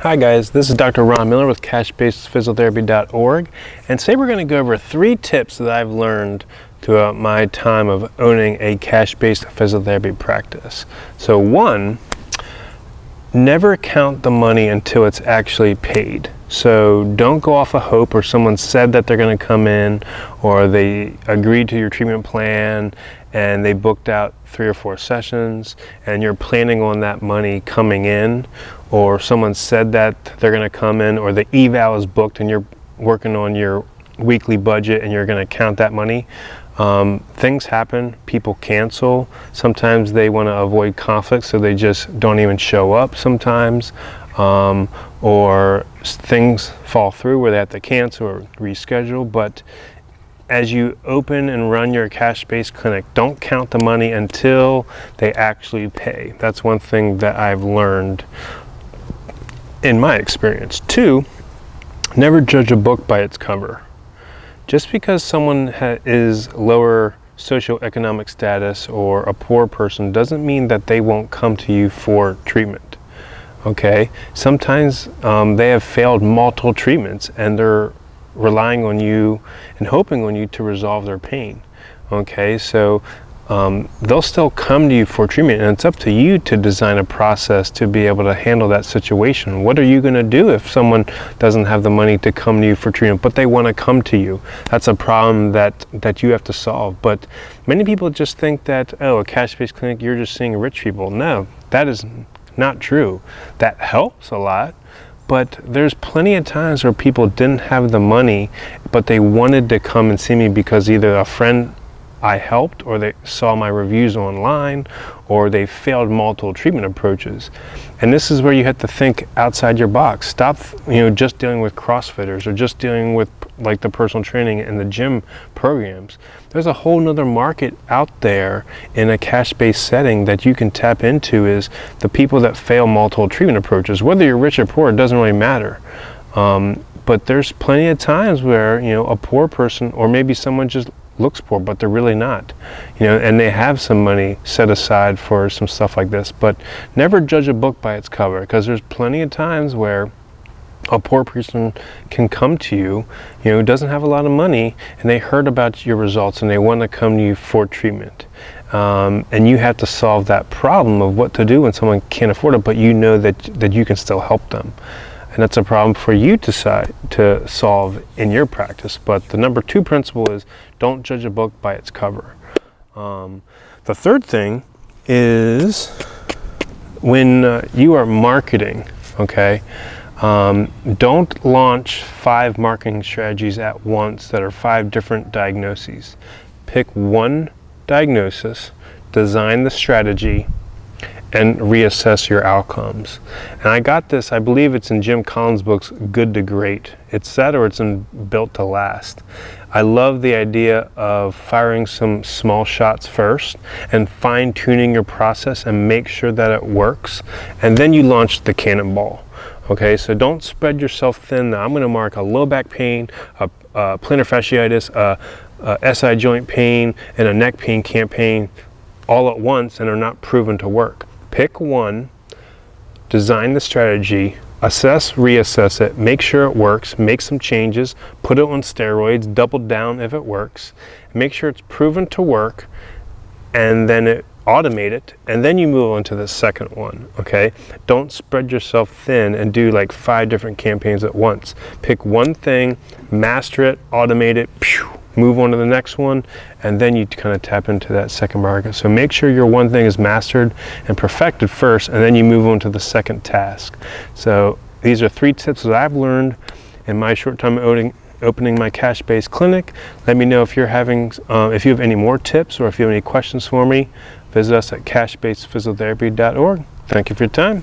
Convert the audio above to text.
Hi guys, this is Dr. Ron Miller with CashBasedPhysiotherapy.org, and today we're going to go over 3 tips that I've learned throughout my time of owning a cash-based physiotherapy practice. So 1, never count the money until it's actually paid. So don't go off of hope, or someone said that they're going to come in, or they agreed to your treatment plan and they booked out 3 or 4 sessions and you're planning on that money coming in, or someone said that they're going to come in, or the eval is booked and you're working on your weekly budget and you're going to count that money. Things happen, people cancel, sometimes they want to avoid conflict so they just don't even show up sometimes, or things fall through where they have to cancel or reschedule. But as you open and run your cash-based clinic, don't count the money until they actually pay. That's one thing that I've learned in my experience. 2, never judge a book by its cover. Just because someone is lower socioeconomic status or a poor person doesn't mean that they won't come to you for treatment. Okay, sometimes they have failed multiple treatments and they're relying on you and hoping on you to resolve their pain. Okay, so they'll still come to you for treatment, and it's up to you to design a process to be able to handle that situation. What are you going to do if someone doesn't have the money to come to you for treatment, but they want to come to you? That's a problem that you have to solve. But many people just think that, oh, a cash-based clinic, you're just seeing rich people. No, that is not true. That helps a lot, but there's plenty of times where people didn't have the money, but they wanted to come and see me because either a friend I helped, or they saw my reviews online, or they failed multiple treatment approaches. And this is where you have to think outside your box. Stop, just dealing with CrossFitters or just dealing with like the personal training and the gym programs. There's a whole nother market out there in a cash-based setting that you can tap into, is the people that fail multiple treatment approaches. Whether you're rich or poor, it doesn't really matter. But there's plenty of times where, a poor person, or maybe someone just looks poor but they're really not, and they have some money set aside for some stuff like this. But never judge a book by its cover, because there's plenty of times where a poor person can come to you, who doesn't have a lot of money, and they heard about your results and they want to come to you for treatment. And you have to solve that problem of what to do when someone can't afford it, but you know that you can still help them. And that's a problem for you to solve in your practice. But the number 2 principle is don't judge a book by its cover. The 3rd thing is when you are marketing, okay, don't launch 5 marketing strategies at once that are 5 different diagnoses. Pick one diagnosis, design the strategy, and reassess your outcomes. And I got this, I believe it's in Jim Collins' books, Good to Great. It's that, or it's in Built to Last. I love the idea of firing some small shots first and fine-tuning your process and make sure that it works. And then you launch the cannonball. Okay, so don't spread yourself thin. Now, I'm going to mark a low back pain, a plantar fasciitis, a SI joint pain, and a neck pain campaign all at once, and are not proven to work. Pick one, design the strategy, assess, reassess it, make sure it works, make some changes, put it on steroids, double down if it works, make sure it's proven to work, and then automate it, and then you move on to the second one. Okay, don't spread yourself thin and do like 5 different campaigns at once. Pick one thing, master it, automate it, move on to the next one, and then you kind of tap into that second market. So make sure your one thing is mastered and perfected first, and then you move on to the second task. So these are 3 tips that I've learned in my short time opening my cash-based clinic. Let me know if you're having, if you have any more tips, or if you have any questions for me. Visit us at CashBasedPhysiotherapy.org. Thank you for your time.